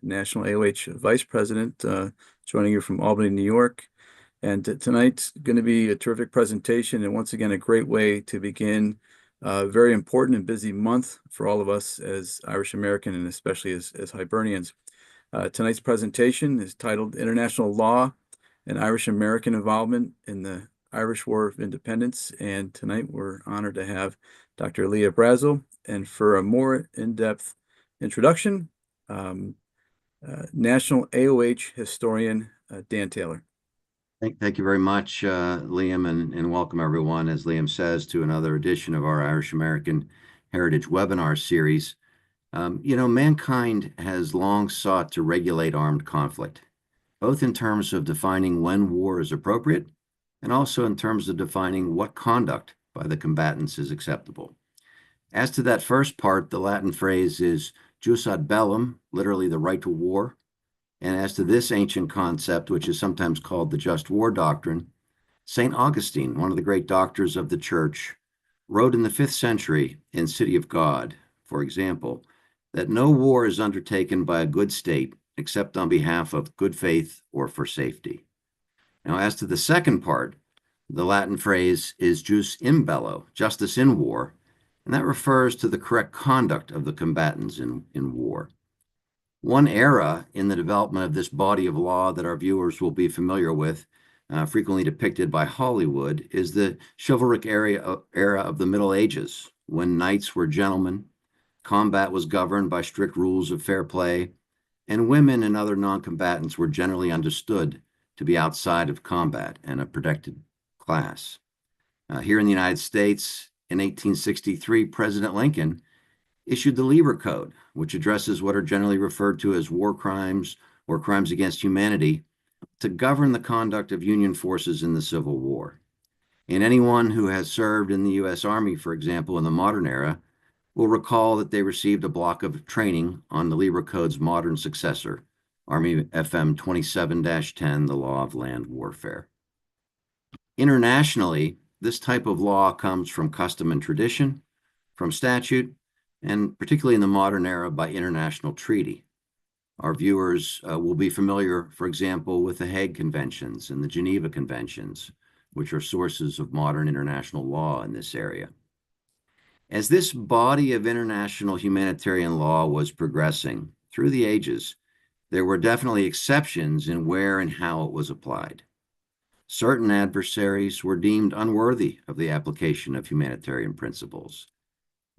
National AOH Vice President, joining you from Albany, New York. And tonight's going to be a terrific presentation, and once again, a great way to begin a very important and busy month for all of us as Irish American and especially as Hibernians. Tonight's presentation is titled International Law and Irish American Involvement in the Irish War of Independence. And tonight we're honored to have Dr. Lia Brazil. And for a more in-depth introduction, National AOH historian Dan Taylor. Thank you very much, Liam, and welcome everyone, as Liam says, to another edition of our Irish American Heritage webinar series. Mankind has long sought to regulate armed conflict, both in terms of defining when war is appropriate and also in terms of defining what conduct by the combatants is acceptable. As to that first part, the Latin phrase is jus ad bellum, literally the right to war. And as to this ancient concept, which is sometimes called the just war doctrine, St. Augustine, one of the great doctors of the church, wrote in the 5th century in City of God, for example, that no war is undertaken by a good state except on behalf of good faith or for safety. Now, as to the second part, the Latin phrase is jus in bello, justice in war, and that refers to the correct conduct of the combatants in war. One era in the development of this body of law that our viewers will be familiar with, frequently depicted by Hollywood, is the chivalric era of the Middle Ages, when knights were gentlemen, combat was governed by strict rules of fair play, and women and other non-combatants were generally understood to be outside of combat and a protected class. Here in the United States, in 1863, President Lincoln issued the Lieber Code, which addresses what are generally referred to as war crimes or crimes against humanity, to govern the conduct of Union forces in the Civil War. And anyone who has served in the U.S. Army, for example, in the modern era, will recall that they received a block of training on the Lieber Code's modern successor, Army FM 27-10, the Law of Land Warfare. Internationally, this type of law comes from custom and tradition, from statute, and particularly in the modern era by international treaty. Our viewers will be familiar, for example, with the Hague Conventions and the Geneva Conventions, which are sources of modern international law in this area. As this body of international humanitarian law was progressing through the ages, there were definitely exceptions in where and how it was applied. Certain adversaries were deemed unworthy of the application of humanitarian principles.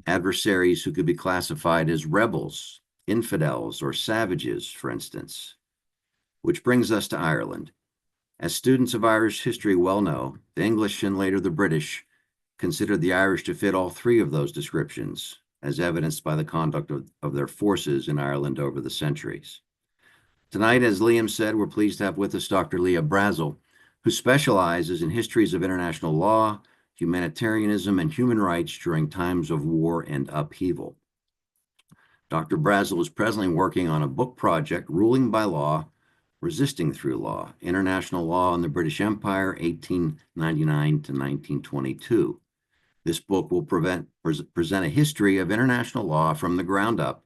Adversaries who could be classified as rebels, infidels, or savages, for instance. Which brings us to Ireland. As students of Irish history well know, the English and later the British considered the Irish to fit all three of those descriptions, as evidenced by the conduct of their forces in Ireland over the centuries. Tonight, as Liam said, we're pleased to have with us Dr. Lia Brazil, who specializes in histories of international law, humanitarianism, and human rights during times of war and upheaval. Dr. Brazil is presently working on a book project, Ruling by Law, Resisting Through Law, International Law in the British Empire, 1899 to 1922. This book will present a history of international law from the ground up,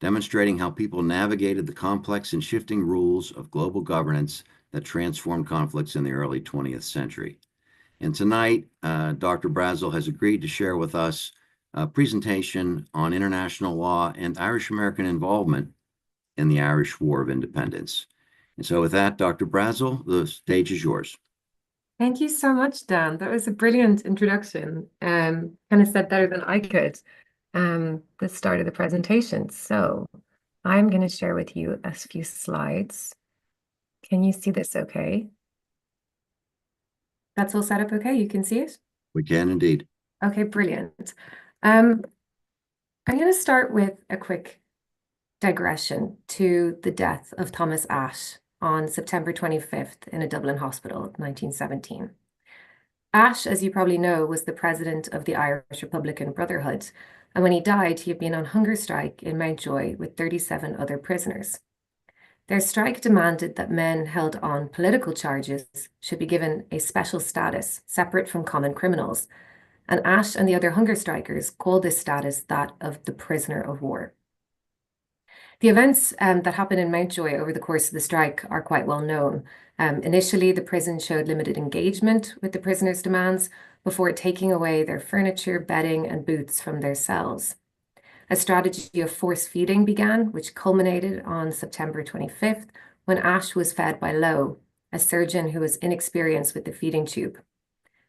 demonstrating how people navigated the complex and shifting rules of global governance that transformed conflicts in the early 20th century. And tonight, Dr. Brazil has agreed to share with us a presentation on international law and Irish American involvement in the Irish War of Independence. And so with that, Dr. Brazil, the stage is yours. Thank you so much, Dan. That was a brilliant introduction. Kind of said better than I could the start of the presentation. So I'm going to share with you a few slides. Can you see this okay? That's all set up okay? You can see it? We can indeed. Okay, brilliant. I'm going to start with a quick digression to the death of Thomas Ashe on September 25th in a Dublin hospital, 1917. Ashe, as you probably know, was the president of the Irish Republican Brotherhood, and when he died, he had been on hunger strike in Mountjoy with 37 other prisoners. Their strike demanded that men held on political charges should be given a special status separate from common criminals, and Ashe and the other hunger strikers called this status that of the prisoner of war. The events that happened in Mountjoy over the course of the strike are quite well known. Initially, the prison showed limited engagement with the prisoners' demands before taking away their furniture, bedding, and boots from their cells. A strategy of force feeding began, which culminated on September 25th when Ash was fed by Lowe, a surgeon who was inexperienced with the feeding tube.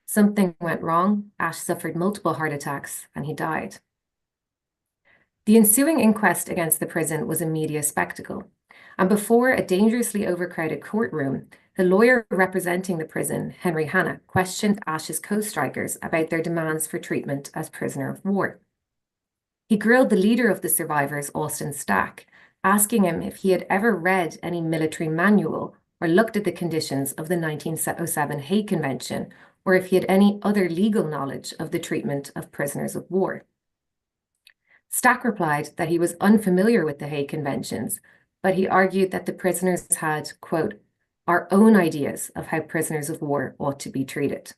Something went wrong, Ash suffered multiple heart attacks, and he died. The ensuing inquest against the prison was a media spectacle, and before a dangerously overcrowded courtroom, the lawyer representing the prison, Henry Hanna, questioned Ash's co-strikers about their demands for treatment as prisoner of war. He grilled the leader of the survivors, Austin Stack, asking him if he had ever read any military manual or looked at the conditions of the 1907 Hague Convention, or if he had any other legal knowledge of the treatment of prisoners of war. Stack replied that he was unfamiliar with the Hague Conventions, but he argued that the prisoners had, quote, our own ideas of how prisoners of war ought to be treated.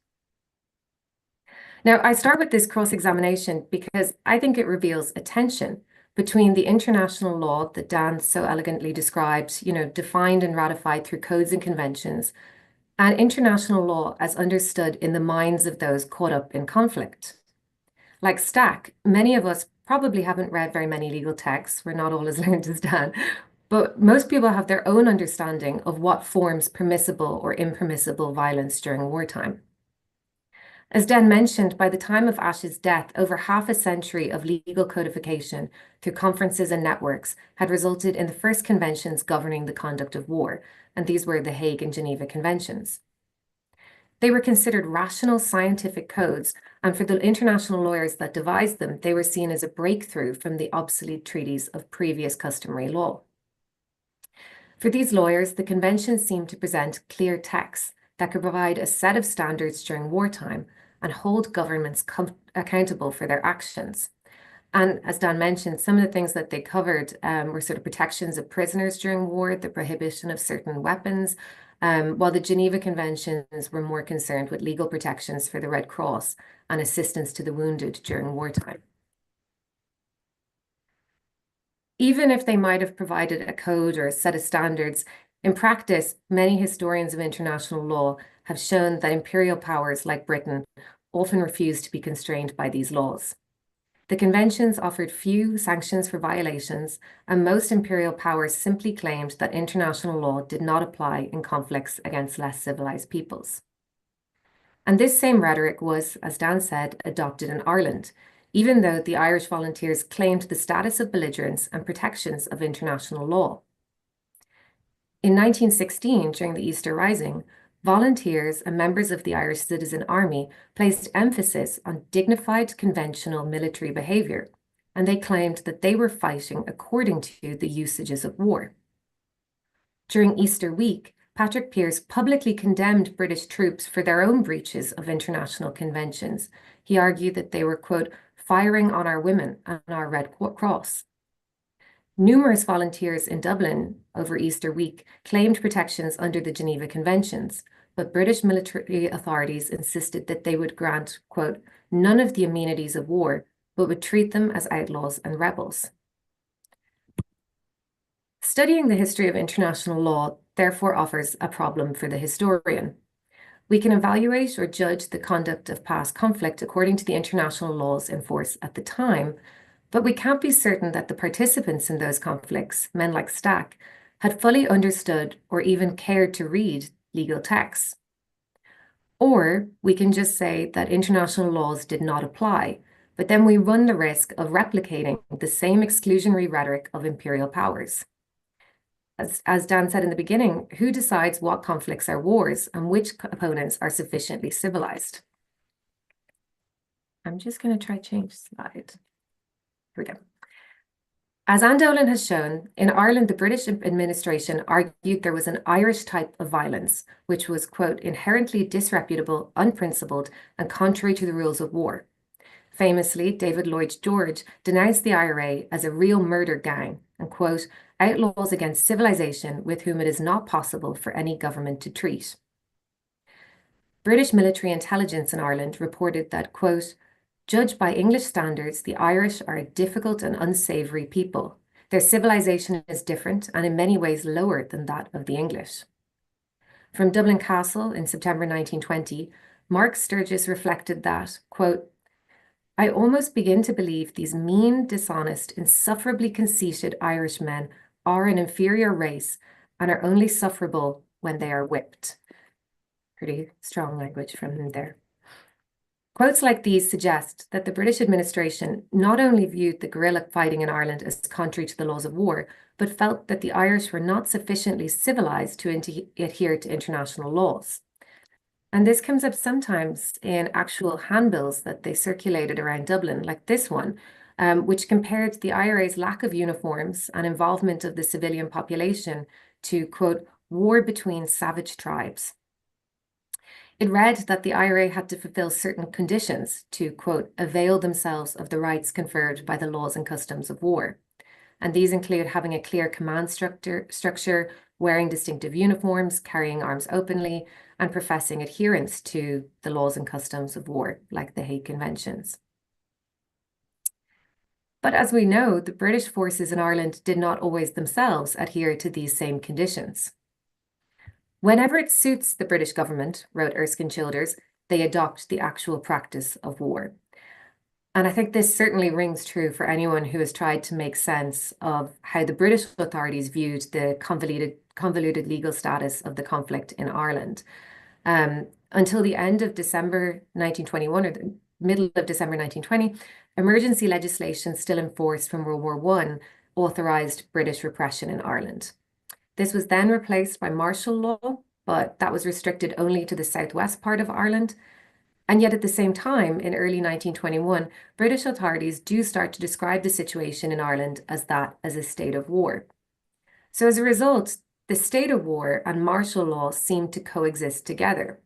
Now, I start with this cross-examination because I think it reveals a tension between the international law that Dan so elegantly described, defined and ratified through codes and conventions, and international law as understood in the minds of those caught up in conflict. Like Stack, many of us probably haven't read very many legal texts. We're not all as learned as Dan, but most people have their own understanding of what forms permissible or impermissible violence during wartime. As Dan mentioned, by the time of Ash's death, over half a century of legal codification through conferences and networks had resulted in the first conventions governing the conduct of war, and these were the Hague and Geneva Conventions. They were considered rational scientific codes, and for the international lawyers that devised them, they were seen as a breakthrough from the obsolete treaties of previous customary law. For these lawyers, the conventions seemed to present clear texts that could provide a set of standards during wartime and hold governments accountable for their actions. And as Dan mentioned, some of the things that they covered were sort of protections of prisoners during war, the prohibition of certain weapons, while the Geneva Conventions were more concerned with legal protections for the Red Cross and assistance to the wounded during wartime. Even if they might have provided a code or a set of standards, in practice, many historians of international law have shown that imperial powers like Britain often refused to be constrained by these laws. The conventions offered few sanctions for violations, and most imperial powers simply claimed that international law did not apply in conflicts against less civilized peoples. And this same rhetoric was, as Dan said, adopted in Ireland, even though the Irish volunteers claimed the status of belligerents and protections of international law. In 1916, during the Easter Rising, volunteers and members of the Irish Citizen Army placed emphasis on dignified conventional military behavior, and they claimed that they were fighting according to the usages of war. During Easter week, Patrick Pearse publicly condemned British troops for their own breaches of international conventions. He argued that they were, quote, firing on our women and our Red Cross. Numerous volunteers in Dublin over Easter week claimed protections under the Geneva Conventions, but British military authorities insisted that they would grant, quote, none of the amenities of war, but would treat them as outlaws and rebels. Studying the history of international law therefore offers a problem for the historian. We can evaluate or judge the conduct of past conflict according to the international laws in force at the time, but we can't be certain that the participants in those conflicts, men like Stack, had fully understood or even cared to read legal texts. Or we can just say that international laws did not apply, but then we run the risk of replicating the same exclusionary rhetoric of imperial powers. As Dan said in the beginning, who decides what conflicts are wars and which opponents are sufficiently civilized? I'm just going to try change slide. Here we go. As Anne Dolan has shown, in Ireland, the British administration argued there was an Irish type of violence, which was, quote, inherently disreputable, unprincipled, and contrary to the rules of war. Famously, David Lloyd George denounced the IRA as a real murder gang and, quote, outlaws against civilization with whom it is not possible for any government to treat. British military intelligence in Ireland reported that, quote, judged by English standards, the Irish are a difficult and unsavory people. Their civilization is different and in many ways lower than that of the English. From Dublin Castle in September 1920, Mark Sturgis reflected that, quote, "I almost begin to believe these mean, dishonest, insufferably conceited Irishmen are an inferior race and are only sufferable when they are whipped." Pretty strong language from him there. Quotes like these suggest that the British administration not only viewed the guerrilla fighting in Ireland as contrary to the laws of war, but felt that the Irish were not sufficiently civilized to adhere to international laws. And this comes up sometimes in actual handbills that they circulated around Dublin, like this one, which compared the IRA's lack of uniforms and involvement of the civilian population to, quote, war between savage tribes. It read that the IRA had to fulfill certain conditions to, quote, avail themselves of the rights conferred by the laws and customs of war. And these include having a clear command structure, wearing distinctive uniforms, carrying arms openly, and professing adherence to the laws and customs of war, like the Hague Conventions. But as we know, the British forces in Ireland did not always themselves adhere to these same conditions. Whenever it suits the British government, wrote Erskine Childers, they adopt the actual practice of war. And I think this certainly rings true for anyone who has tried to make sense of how the British authorities viewed the convoluted legal status of the conflict in Ireland. Until the end of December 1921, or the middle of December 1920, emergency legislation still in force from World War I authorized British repression in Ireland. This was then replaced by martial law, but that was restricted only to the southwest part of Ireland. And yet at the same time, in early 1921, British authorities do start to describe the situation in Ireland as a state of war. So as a result, the state of war and martial law seem to coexist together.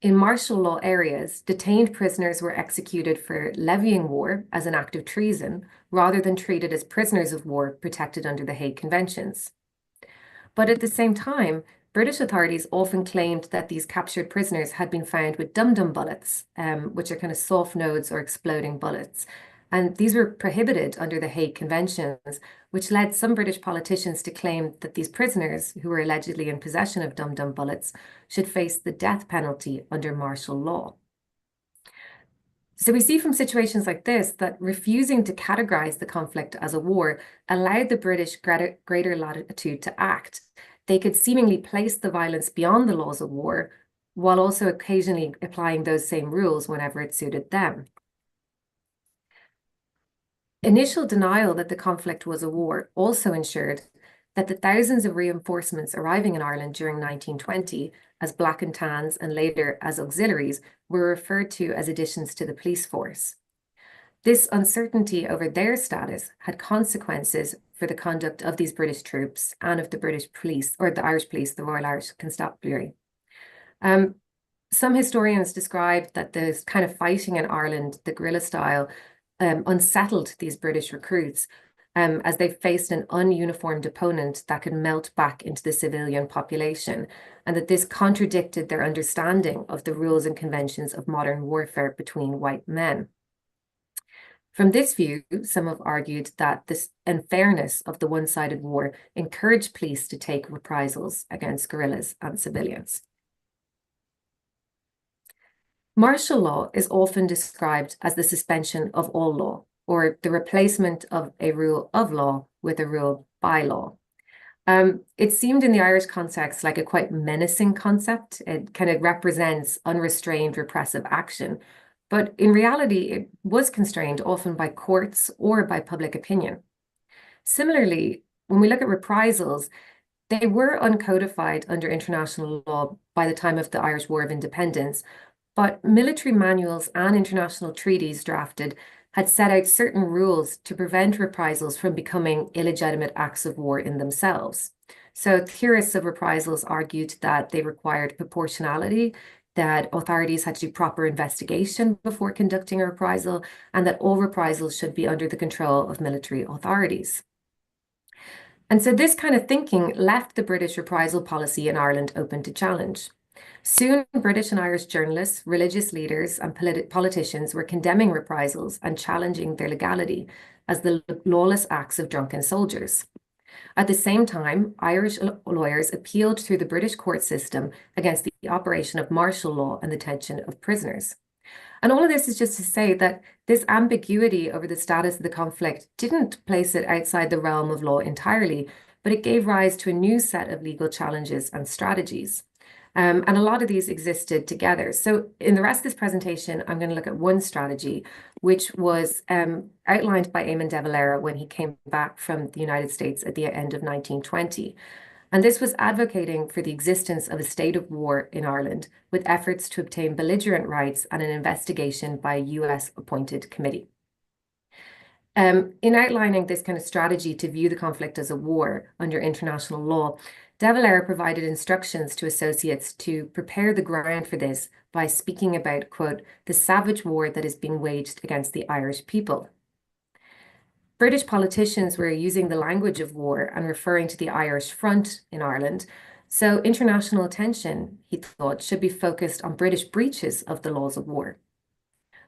In martial law areas, detained prisoners were executed for levying war as an act of treason, rather than treated as prisoners of war protected under the Hague Conventions. But at the same time, British authorities often claimed that these captured prisoners had been found with dum-dum bullets, which are kind of soft nodes or exploding bullets. And these were prohibited under the Hague Conventions, which led some British politicians to claim that these prisoners, who were allegedly in possession of dum-dum bullets, should face the death penalty under martial law. So we see from situations like this that refusing to categorize the conflict as a war allowed the British greater latitude to act. They could seemingly place the violence beyond the laws of war, while also occasionally applying those same rules whenever it suited them. Initial denial that the conflict was a war also ensured that the thousands of reinforcements arriving in Ireland during 1920 as black and tans and later as auxiliaries were referred to as additions to the police force. This uncertainty over their status had consequences for the conduct of these British troops and of the British police, or the Irish police, the Royal Irish Constabulary. Some historians describe that this kind of fighting in Ireland, the guerrilla style, unsettled these British recruits as they faced an ununiformed opponent that could melt back into the civilian population, and that this contradicted their understanding of the rules and conventions of modern warfare between white men. From this view, some have argued that this unfairness of the one-sided war encouraged police to take reprisals against guerrillas and civilians. Martial law is often described as the suspension of all law, or the replacement of a rule of law with a rule by law. It seemed in the Irish context like a quite menacing concept. It kind of represents unrestrained repressive action, but in reality, it was constrained often by courts or by public opinion. Similarly, when we look at reprisals, they were uncodified under international law by the time of the Irish War of Independence, but military manuals and international treaties drafted had set out certain rules to prevent reprisals from becoming illegitimate acts of war in themselves. So theorists of reprisals argued that they required proportionality, that authorities had to do proper investigation before conducting a reprisal, and that all reprisals should be under the control of military authorities. And so this kind of thinking left the British reprisal policy in Ireland open to challenge. Soon, British and Irish journalists, religious leaders, and politicians were condemning reprisals and challenging their legality as the lawless acts of drunken soldiers. At the same time, Irish lawyers appealed through the British court system against the operation of martial law and the detention of prisoners. And all of this is just to say that this ambiguity over the status of the conflict didn't place it outside the realm of law entirely, but it gave rise to a new set of legal challenges and strategies. And a lot of these existed together. So in the rest of this presentation, I'm going to look at one strategy, which was outlined by Eamon de Valera when he came back from the United States at the end of 1920. And this was advocating for the existence of a state of war in Ireland, with efforts to obtain belligerent rights and an investigation by a US appointed committee. In outlining this kind of strategy to view the conflict as a war under international law, de Valera provided instructions to associates to prepare the ground for this by speaking about, quote, the savage war that is being waged against the Irish people. British politicians were using the language of war and referring to the Irish front in Ireland. So international attention, he thought, should be focused on British breaches of the laws of war.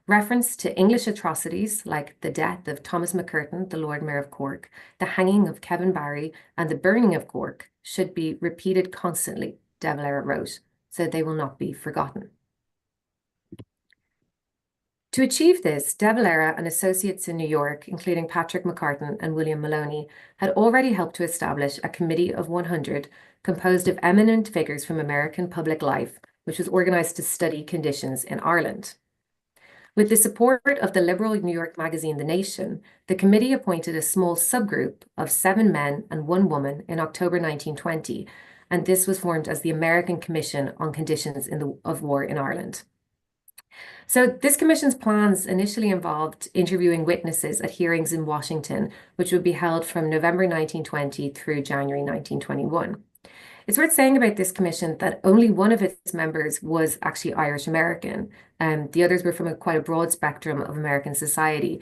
Reference to English atrocities like the death of Thomas MacCurtain, the Lord Mayor of Cork, the hanging of Kevin Barry, and the burning of Cork should be repeated constantly, de Valera wrote, so they will not be forgotten. To achieve this, de Valera and associates in New York, including Patrick McCartan and William Maloney, had already helped to establish a committee of 100 composed of eminent figures from American public life, which was organized to study conditions in Ireland. With the support of the liberal New York magazine The Nation, the committee appointed a small subgroup of 7 men and 1 woman in October 1920, and this was formed as the American Commission on Conditions of War in Ireland. So this commission's plans initially involved interviewing witnesses at hearings in Washington, which would be held from November 1920 through January 1921. It's worth saying about this commission that only one of its members was actually Irish American, and the others were from quite a broad spectrum of American society,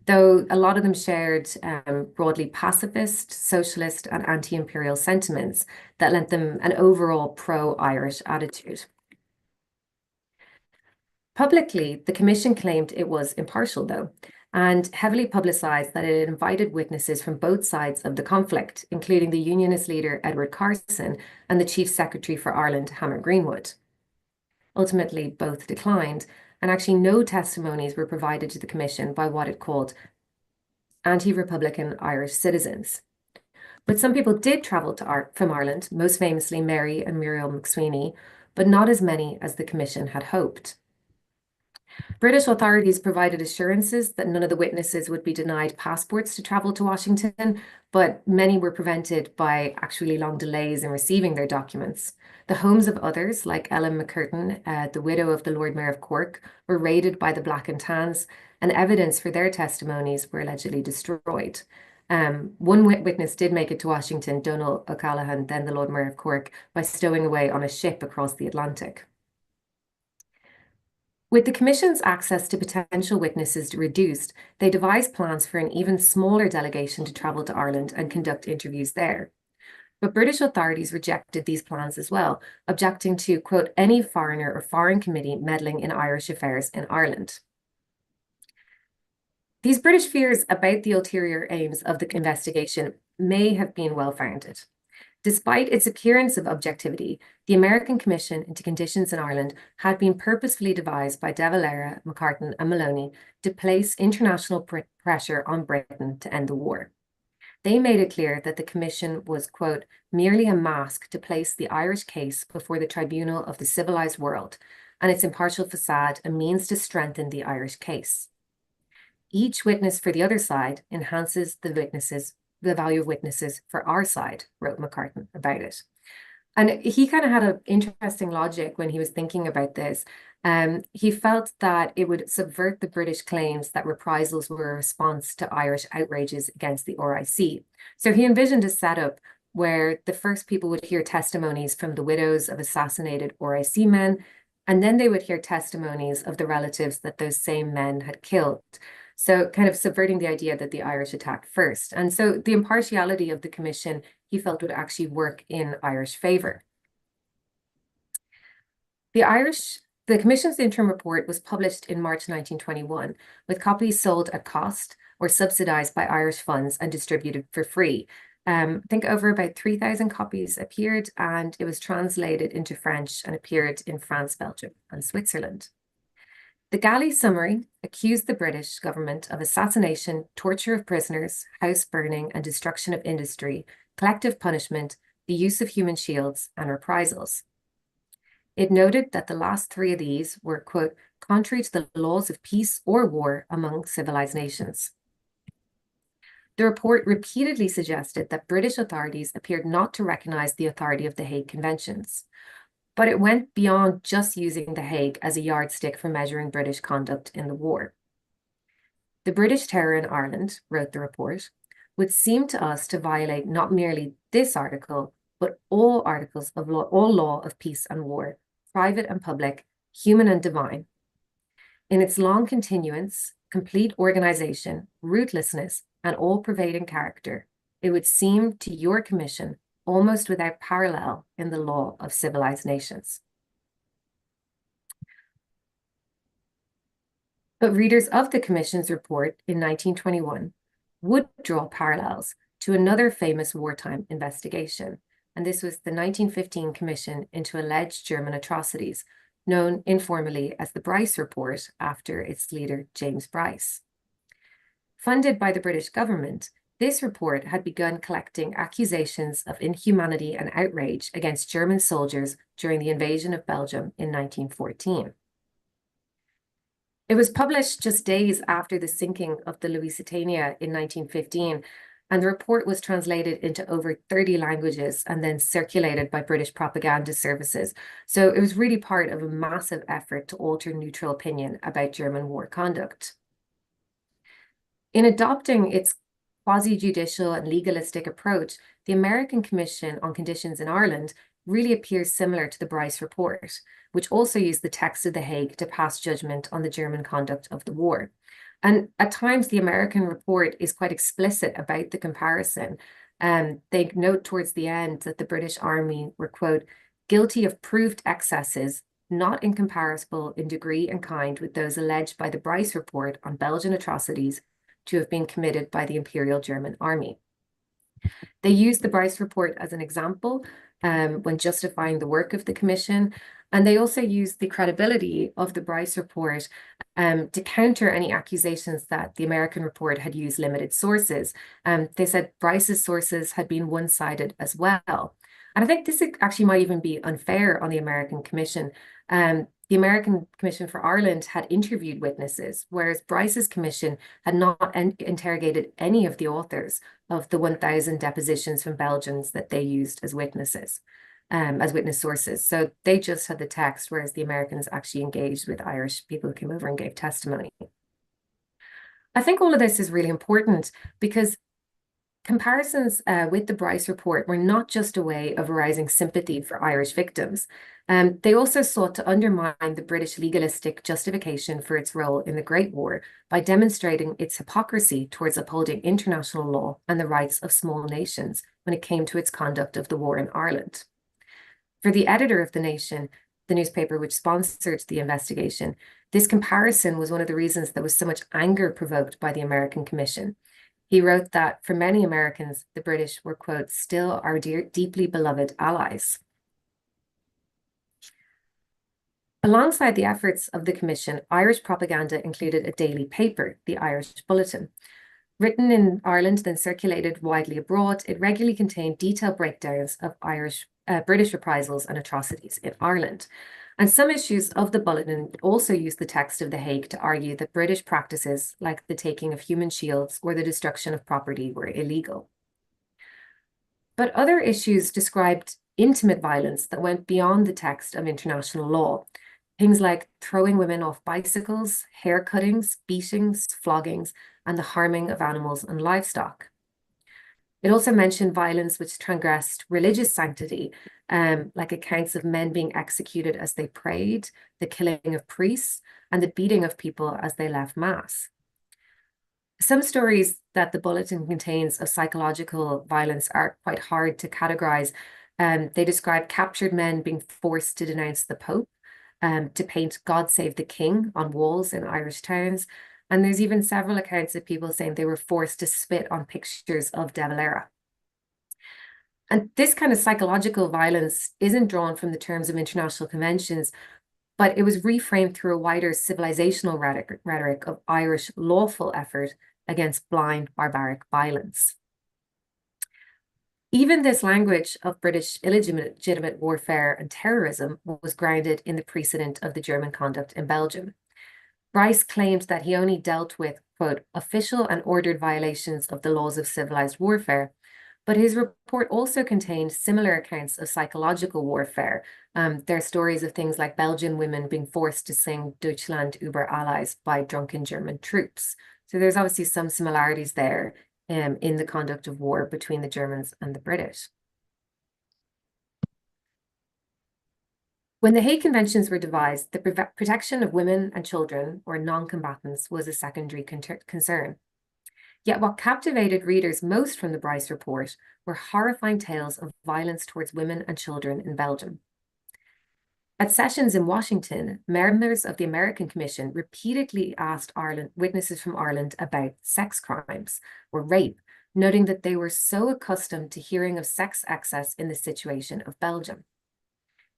though a lot of them shared broadly pacifist, socialist, and anti-imperial sentiments that lent them an overall pro-Irish attitude. Publicly, the commission claimed it was impartial, though, and heavily publicized that it had invited witnesses from both sides of the conflict, including the Unionist leader Edward Carson and the Chief Secretary for Ireland, Hammer Greenwood. Ultimately, both declined, and actually no testimonies were provided to the commission by what it called anti-Republican Irish citizens. But some people did travel from Ireland, most famously Mary and Muriel McSweeney, but not as many as the commission had hoped. British authorities provided assurances that none of the witnesses would be denied passports to travel to Washington, but many were prevented by actually long delays in receiving their documents. The homes of others, like Ellen McCurtain, the widow of the Lord Mayor of Cork, were raided by the Black and Tans, and evidence for their testimonies were allegedly destroyed. One witness did make it to Washington, Donald O'Callaghan, then the Lord Mayor of Cork, by stowing away on a ship across the Atlantic. With the Commission's access to potential witnesses reduced, they devised plans for an even smaller delegation to travel to Ireland and conduct interviews there. But British authorities rejected these plans as well, objecting to, quote, any foreigner or foreign committee meddling in Irish affairs in Ireland. These British fears about the ulterior aims of the investigation may have been well-founded. Despite its appearance of objectivity, the American Commission into Conditions in Ireland had been purposefully devised by de Valera, McCartan, and Maloney to place international pressure on Britain to end the war. They made it clear that the Commission was, quote, merely a mask to place the Irish case before the tribunal of the civilized world, and its impartial facade a means to strengthen the Irish case. Each witness for the other side enhances the value of witnesses for our side, wrote McCartan about it. And he kind of had an interesting logic when he was thinking about this. He felt that it would subvert the British claims that reprisals were a response to Irish outrages against the RIC. So he envisioned a setup where the first people would hear testimonies from the widows of assassinated RIC men, and then they would hear testimonies of the relatives that those same men had killed. So kind of subverting the idea that the Irish attacked first. And so the impartiality of the commission, he felt would actually work in Irish favor. The Commission's interim report was published in March 1921, with copies sold at cost or subsidized by Irish funds and distributed for free. I think over about 3,000 copies appeared, and it was translated into French and appeared in France, Belgium, and Switzerland. The galley summary accused the British government of assassination, torture of prisoners, house burning, and destruction of industry, collective punishment, the use of human shields, and reprisals. It noted that the last three of these were, quote, contrary to the laws of peace or war among civilized nations. The report repeatedly suggested that British authorities appeared not to recognize the authority of the Hague Conventions, but it went beyond just using the Hague as a yardstick for measuring British conduct in the war. The British terror in Ireland, wrote the report, would seem to us to violate not merely this article, but all articles of law, all law of peace and war, private and public, human and divine. In its long continuance, complete organization, rootlessness, and all-pervading character, it would seem to your commission almost without parallel in the law of civilized nations. But readers of the Commission's report in 1921 would draw parallels to another famous wartime investigation, and this was the 1915 Commission into alleged German atrocities, known informally as the Bryce Report after its leader, James Bryce. Funded by the British government, this report had begun collecting accusations of inhumanity and outrage against German soldiers during the invasion of Belgium in 1914. It was published just days after the sinking of the Lusitania in 1915, and the report was translated into over 30 languages and then circulated by British propaganda services. So it was really part of a massive effort to alter neutral opinion about German war conduct. In adopting its quasi-judicial and legalistic approach, the American Commission on Conditions in Ireland really appears similar to the Bryce Report, which also used the text of the Hague to pass judgment on the German conduct of the war. And at times, the American report is quite explicit about the comparison. They note towards the end that the British Army were, quote, guilty of proved excesses, not incomparable in degree and kind with those alleged by the Bryce Report on Belgian atrocities to have been committed by the Imperial German Army. They used the Bryce Report as an example when justifying the work of the Commission, and they also used the credibility of the Bryce Report to counter any accusations that the American report had used limited sources. They said Bryce's sources had been one-sided as well. And I think this actually might even be unfair on the American Commission. The American Commission for Ireland had interviewed witnesses, whereas Bryce's commission had not interrogated any of the authors of the 1,000 depositions from Belgians that they used as witnesses, as witness sources. So they just had the text, whereas the Americans actually engaged with Irish people who came over and gave testimony. I think all of this is really important because comparisons with the Bryce Report were not just a way of arousing sympathy for Irish victims. They also sought to undermine the British legalistic justification for its role in the Great War by demonstrating its hypocrisy towards upholding international law and the rights of small nations when it came to its conduct of the war in Ireland. For the editor of The Nation, the newspaper which sponsored the investigation, this comparison was one of the reasons there was so much anger provoked by the American Commission. He wrote that for many Americans, the British were, quote, still our deeply beloved allies. Alongside the efforts of the Commission, Irish propaganda included a daily paper, the Irish Bulletin. Written in Ireland, then circulated widely abroad, it regularly contained detailed breakdowns of British reprisals and atrocities in Ireland. And some issues of the Bulletin also used the text of the Hague to argue that British practices, like the taking of human shields or the destruction of property, were illegal. But other issues described intimate violence that went beyond the text of international law. Things like throwing women off bicycles, hair cuttings, beatings, floggings, and the harming of animals and livestock. It also mentioned violence which transgressed religious sanctity, like accounts of men being executed as they prayed, the killing of priests, and the beating of people as they left Mass. Some stories that the Bulletin contains of psychological violence are quite hard to categorize. They describe captured men being forced to denounce the Pope, to paint God Save the King on walls in Irish towns. And there's even several accounts of people saying they were forced to spit on pictures of De Valera. And this kind of psychological violence isn't drawn from the terms of international conventions, but it was reframed through a wider civilizational rhetoric of Irish lawful effort against blind, barbaric violence. Even this language of British illegitimate warfare and terrorism was grounded in the precedent of the German conduct in Belgium. Bryce claimed that he only dealt with, quote, official and ordered violations of the laws of civilized warfare, but his report also contained similar accounts of psychological warfare. There are stories of things like Belgian women being forced to sing Deutschland über Allies by drunken German troops. So there's obviously some similarities there in the conduct of war between the Germans and the British. When the Hague Conventions were devised, the protection of women and children, or non-combatants, was a secondary concern. Yet what captivated readers most from the Bryce report were horrifying tales of violence towards women and children in Belgium. At sessions in Washington, members of the American Commission repeatedly asked witnesses from Ireland about sex crimes or rape, noting that they were so accustomed to hearing of sex excess in the situation of Belgium.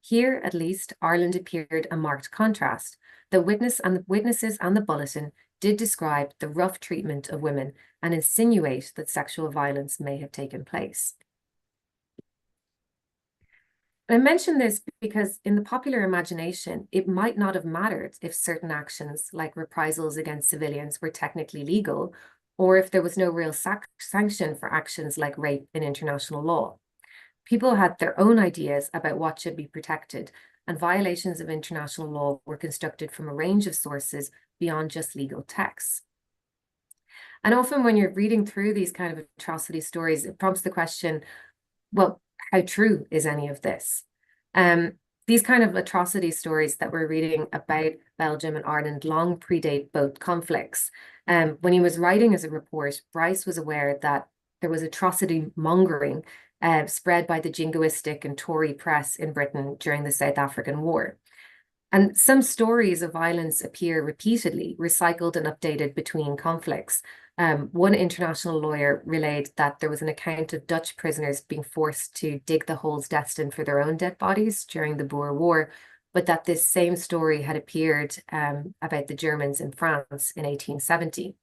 Here, at least, Ireland appeared a marked contrast. The witnesses and the bulletin did describe the rough treatment of women and insinuate that sexual violence may have taken place. I mention this because in the popular imagination, it might not have mattered if certain actions like reprisals against civilians were technically legal, or if there was no real sanction for actions like rape in international law. People had their own ideas about what should be protected, and violations of international law were constructed from a range of sources beyond just legal texts. And often when you're reading through these kind of atrocity stories, it prompts the question, well, how true is any of this? These kind of atrocity stories that we're reading about Belgium and Ireland long predate both conflicts. When he was writing his report, Bryce was aware that there was atrocity mongering spread by the jingoistic and Tory press in Britain during the South African War. And some stories of violence appear repeatedly, recycled and updated between conflicts. One international lawyer relayed that there was an account of Dutch prisoners being forced to dig the holes destined for their own dead bodies during the Boer War, but that this same story had appeared about the Germans in France in 1870.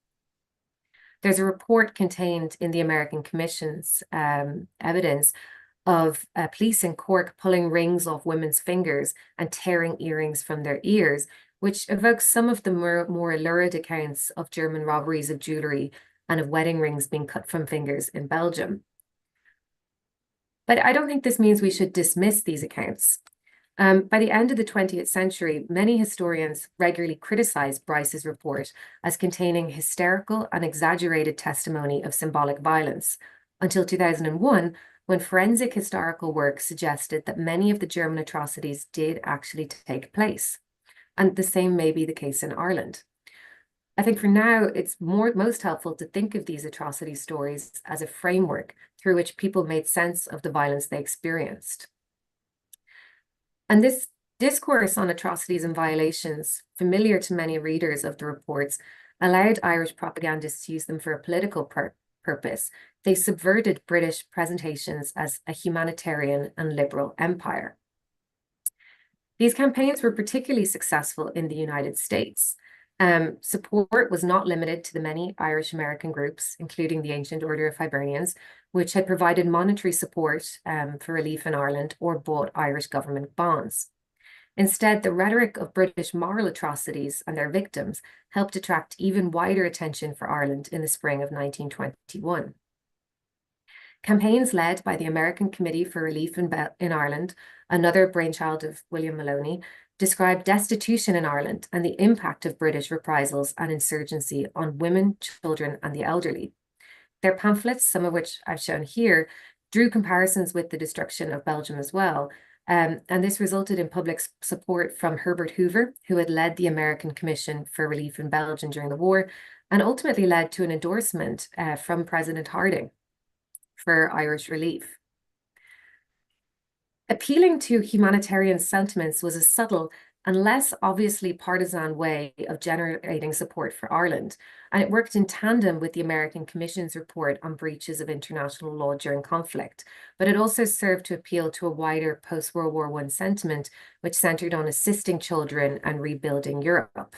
There's a report contained in the American Commission's evidence of police in Cork pulling rings off women's fingers and tearing earrings from their ears, which evokes some of the more lurid accounts of German robberies of jewelry and of wedding rings being cut from fingers in Belgium. But I don't think this means we should dismiss these accounts. By the end of the 20th century, many historians regularly criticized Bryce's report as containing hysterical and exaggerated testimony of symbolic violence, until 2001, when forensic historical work suggested that many of the German atrocities did actually take place. And the same may be the case in Ireland. I think for now, it's most helpful to think of these atrocity stories as a framework through which people made sense of the violence they experienced. And this discourse on atrocities and violations, familiar to many readers of the reports, allowed Irish propagandists to use them for a political purpose. They subverted British presentations as a humanitarian and liberal empire. These campaigns were particularly successful in the United States. Support was not limited to the many Irish American groups, including the Ancient Order of Hibernians, which had provided monetary support for relief in Ireland or bought Irish government bonds. Instead, the rhetoric of British moral atrocities and their victims helped attract even wider attention for Ireland in the spring of 1921. Campaigns led by the American Committee for Relief in Ireland, another brainchild of William Maloney, described destitution in Ireland and the impact of British reprisals and insurgency on women, children, and the elderly. Their pamphlets, some of which I've shown here, drew comparisons with the destruction of Belgium as well. And this resulted in public support from Herbert Hoover, who had led the American Commission for Relief in Belgium during the war, and ultimately led to an endorsement from President Harding for Irish relief. Appealing to humanitarian sentiments was a subtle and less obviously partisan way of generating support for Ireland. And it worked in tandem with the American Commission's report on breaches of international law during conflict. But it also served to appeal to a wider post-World War I sentiment, which centered on assisting children and rebuilding Europe.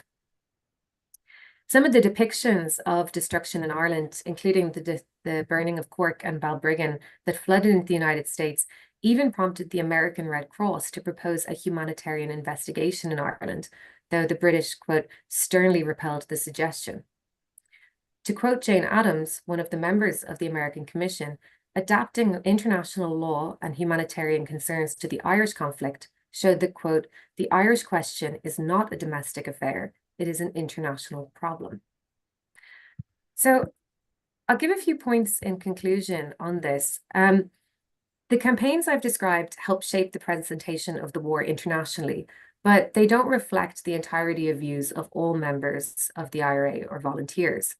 Some of the depictions of destruction in Ireland, including the burning of Cork and Balbriggan that flooded into the United States, even prompted the American Red Cross to propose a humanitarian investigation in Ireland, though the British, quote, sternly repelled the suggestion. To quote Jane Addams, one of the members of the American Commission, adapting international law and humanitarian concerns to the Irish conflict showed that, quote, the Irish question is not a domestic affair, it is an international problem. So I'll give a few points in conclusion on this. The campaigns I've described help shape the presentation of the war internationally, but they don't reflect the entirety of views of all members of the IRA or volunteers.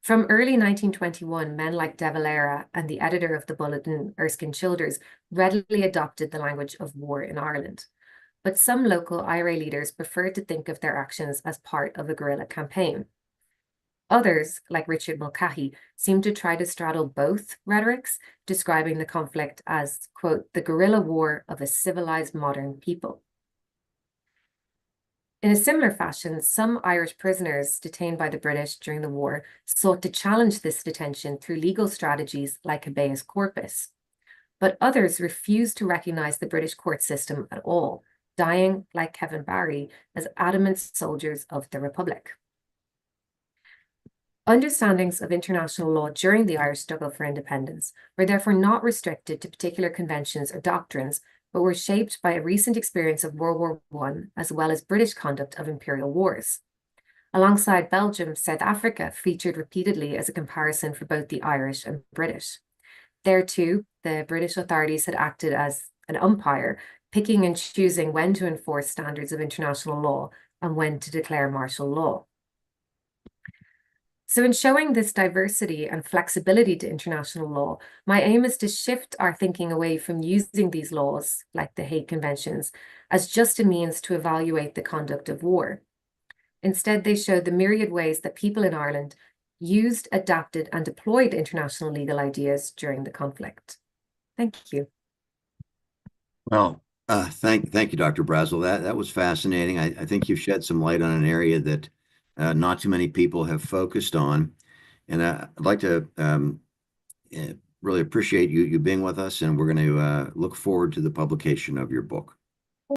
From early 1921, men like De Valera and the editor of the bulletin, Erskine Childers, readily adopted the language of war in Ireland. But some local IRA leaders preferred to think of their actions as part of a guerrilla campaign. Others, like Richard Mulcahy, seem to try to straddle both rhetorics, describing the conflict as, quote, the guerrilla war of a civilized modern people. In a similar fashion, some Irish prisoners detained by the British during the war sought to challenge this detention through legal strategies like habeas corpus. But others refused to recognize the British court system at all, dying, like Kevin Barry, as adamant soldiers of the Republic. Understandings of international law during the Irish struggle for independence were therefore not restricted to particular conventions or doctrines, but were shaped by a recent experience of World War I, as well as British conduct of imperial wars. Alongside Belgium, South Africa featured repeatedly as a comparison for both the Irish and British. There too, the British authorities had acted as an umpire, picking and choosing when to enforce standards of international law and when to declare martial law. So in showing this diversity and flexibility to international law, my aim is to shift our thinking away from using these laws, like the Hague Conventions, as just a means to evaluate the conduct of war. Instead, they show the myriad ways that people in Ireland used, adapted, and deployed international legal ideas during the conflict. Thank you. Well, thank you, Dr. Brazil. That was fascinating. I think you've shed some light on an area that not too many people have focused on. And I'd like to really appreciate you being with us, and we're going to look forward to the publication of your book.